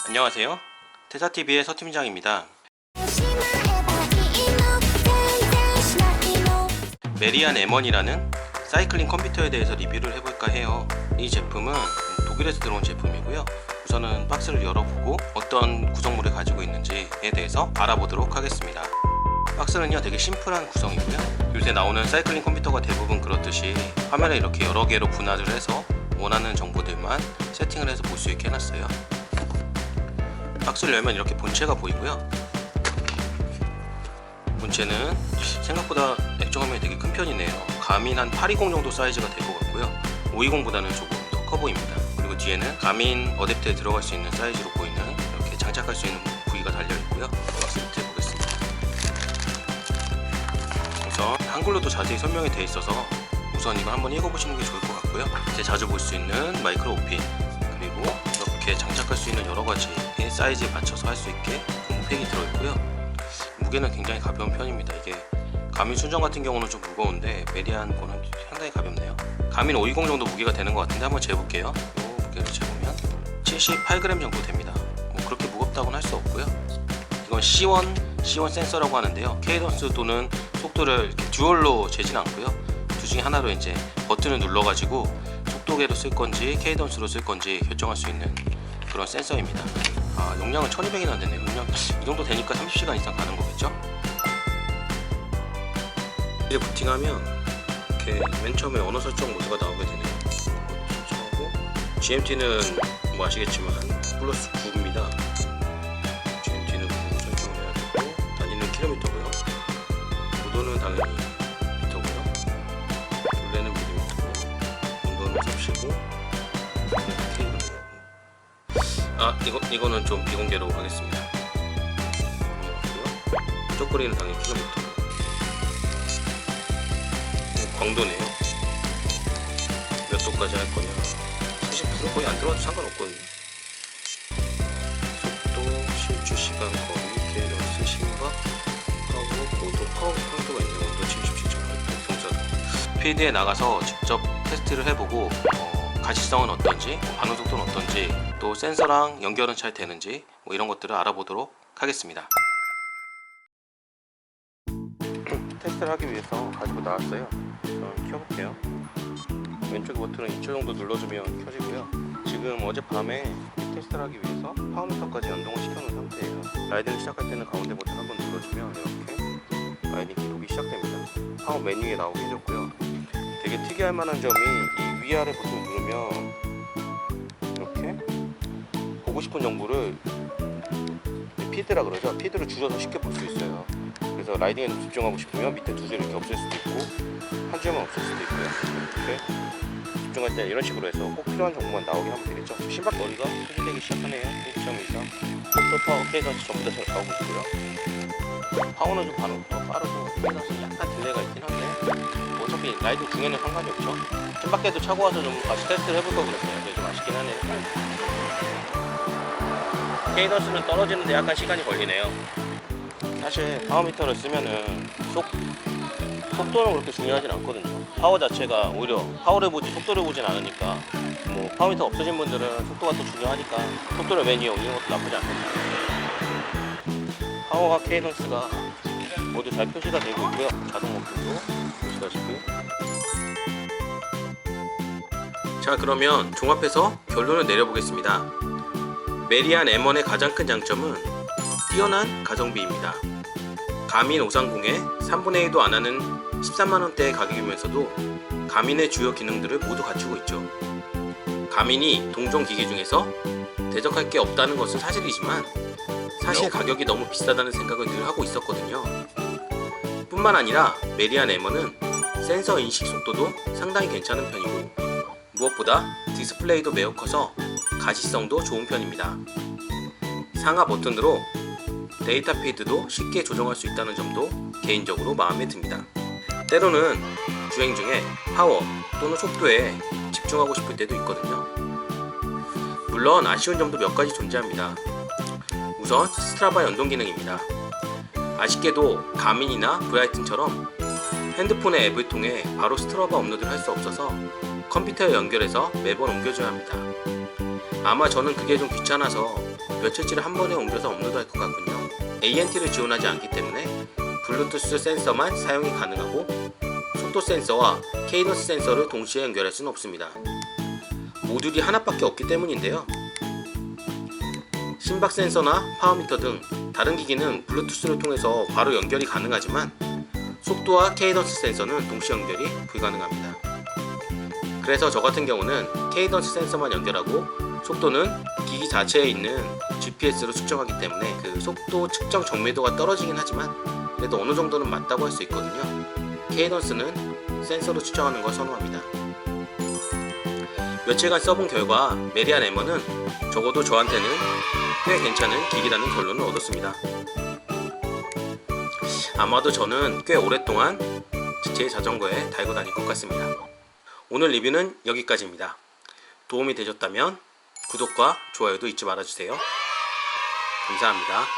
안녕하세요. 테사TV의 서팀장입니다. 메리안 M1이라는 사이클링 컴퓨터에 대해서 리뷰를 해볼까 해요. 이 제품은 독일에서 들어온 제품이고요. 우선은 박스를 열어보고 어떤 구성물을 가지고 있는지에 대해서 알아보도록 하겠습니다. 박스는요 되게 심플한 구성이고요. 요새 나오는 사이클링 컴퓨터가 대부분 그렇듯이 화면을 이렇게 여러 개로 분할을 해서 원하는 정보들만 세팅을 해서 볼 수 있게 해놨어요. 박스를 열면 이렇게 본체가 보이고요. 본체는 생각보다 액정 화면이 되게 큰 편이네요. 가민 한 820 정도 사이즈가 될 것 같고요. 520보다는 조금 더 커 보입니다. 그리고 뒤에는 가민 어댑터에 들어갈 수 있는 사이즈로 보이는 이렇게 장착할 수 있는 부위가 달려있고요. 박스 밑에 보겠습니다. 우선 한글로도 자세히 설명이 되어 있어서 우선 이거 한번 읽어보시는 게 좋을 것 같고요. 이제 자주 볼 수 있는 마이크로 오핀, 그리고 이렇게 장착할 수 있는 여러 가지의 사이즈에 맞춰서 할 수 있게 고무팩이 들어있고요. 무게는 굉장히 가벼운 편입니다. 이게 가민 순정 같은 경우는 좀 무거운데 메리안 거는 상당히 가볍네요. 가민 520 정도 무게가 되는 것 같은데 한번 재볼게요. 이 무게를 재보면 78g 정도 됩니다. 뭐 그렇게 무겁다고는 할 수 없고요. 이건 C1 센서라고 하는데요. 케이던스 또는 속도를 이렇게 듀얼로 재진 않고요. 둘 중에 하나로 이제 버튼을 눌러가지고 속도계로 쓸 건지 케이던스로 쓸 건지 결정할 수 있는 그런 센서입니다. 용량은 1200이나 되네요. 용량 이 정도 되니까 30시간 이상 가는 거겠죠? 이제 부팅하면 이렇게 맨 처음에 언어 설정 모드가 나오게 되네요. 설정하고 GMT는 뭐 아시겠지만 플러스 9입니다. GMT는 9 설정을 해야 되고 다니는 킬로미터고요. 고도는 당연히 미터고요. 둘레는 밀리미터고요. 온도는 섭씨고 이거는 좀 비공개로 하겠습니다. 쪽거리는 당연히 킬로미터. 광도네요. 몇 도까지 할 거냐. 사실 불은 거의 안 들어와도 상관없거든요. 속도, 실주 시간, 거리, 케이던스, 심박, 파워 포인트가 있네요. 온도 77.8도, 경사도. 필드에 나가서 직접 테스트를 해보고 가시성은 어떤지, 반응 속도는 어떤지, 또 센서랑 연결은 잘 되는지 뭐 이런 것들을 알아보도록 하겠습니다. 테스트를 하기 위해서 가지고 나왔어요. 켜볼게요. 왼쪽 버튼은 2초 정도 눌러주면 켜지고요. 지금 어젯밤에 테스트를 하기 위해서 파워미터까지 연동을 시켜놓은 상태예요. 라이딩을 시작할 때는 가운데 버튼 한번 눌러주면 이렇게 라이딩 기록이 시작됩니다. 파워 메뉴에 나오게 해줬고요. 되게 특이할 만한 점이 이 위아래 버튼을 누르면 이렇게 보고 싶은 정보를 피드라 그러죠. 피드를 줄여서 쉽게 볼 수 있어요. 그래서 라이딩에 집중하고 싶으면 밑에 두 줄을 이렇게 없앨 수도 있고 한 줄만 없앨 수도 있고요. 이렇게 집중할 때 이런 식으로 해서 꼭 필요한 정보만 나오게 하면 되겠죠. 심박 거리가 표시되기 시작하네요. 1.23 속도, 파워, 케이던스 전부 다 잘 나오고 있고요. 파워는 좀 반응 더 빠르고 케이던스는 약간 딜레이가 있긴 한데 어차피 라이딩 중에는 상관이 없죠. 잼밖에도 차고 와서 좀 같이 테스트를 해볼 거 그랬어요. 근데 좀 아쉽긴 하네요. 케이던스는 떨어지는데 약간 시간이 걸리네요. 사실 파워미터를 쓰면은 속도는 그렇게 중요하진 않거든요. 파워 자체가 오히려 파워를 보지 속도를 보진 않으니까 뭐 파워미터 없어진 분들은 속도가 더 중요하니까 속도를 맨 위에 올리는 것도 나쁘지 않거든요. 파워와 케이던스가 모두 잘 표시가 되고 있고요. 자동 목표도 보시다시피. 자, 그러면 종합해서 결론을 내려보겠습니다. 메리안 M1의 가장 큰 장점은 뛰어난 가성비입니다. 가민 530에 3분의 1도 안 하는 13만원대의 가격이면서도 가민의 주요 기능들을 모두 갖추고 있죠. 가민이 동종 기기 중에서 대적할 게 없다는 것은 사실이지만 사실 가격이 너무 비싸다는 생각을 늘 하고 있었거든요. 뿐만 아니라 메리안 M1은 센서 인식 속도도 상당히 괜찮은 편이고 무엇보다 디스플레이도 매우 커서 가시성도 좋은 편입니다. 상하 버튼으로 데이터 피드도 쉽게 조정할 수 있다는 점도 개인적으로 마음에 듭니다. 때로는 주행 중에 파워 또는 속도에 집중하고 싶을 때도 있거든요. 물론 아쉬운 점도 몇 가지 존재합니다. 우선 스트라바 연동 기능입니다. 아쉽게도 가민이나 브라이튼처럼 핸드폰의 앱을 통해 바로 스트라바 업로드를 할 수 없어서 컴퓨터에 연결해서 매번 옮겨줘야 합니다. 아마 저는 그게 좀 귀찮아서 며칠치를 한 번에 옮겨서 업로드할 것 같군요. ANT를 지원하지 않기 때문에 블루투스 센서만 사용이 가능하고 속도 센서와 케이던스 센서를 동시에 연결할 수는 없습니다. 모듈이 하나밖에 없기 때문인데요. 심박 센서나 파워미터 등 다른 기기는 블루투스를 통해서 바로 연결이 가능하지만 속도와 케이던스 센서는 동시 연결이 불가능합니다. 그래서 저 같은 경우는 케이던스 센서만 연결하고 속도는 기기 자체에 있는 GPS로 측정하기 때문에 그 속도 측정 정밀도가 떨어지긴 하지만 그래도 어느 정도는 맞다고 할 수 있거든요. 케이던스는 센서로 측정하는 걸 선호합니다. 며칠간 써본 결과 메리안 M1은 적어도 저한테는 꽤 괜찮은 기기라는 결론을 얻었습니다. 아마도 저는 꽤 오랫동안 제 자전거에 달고 다닐 것 같습니다. 오늘 리뷰는 여기까지입니다. 도움이 되셨다면 구독과 좋아요도 잊지 말아주세요. 감사합니다.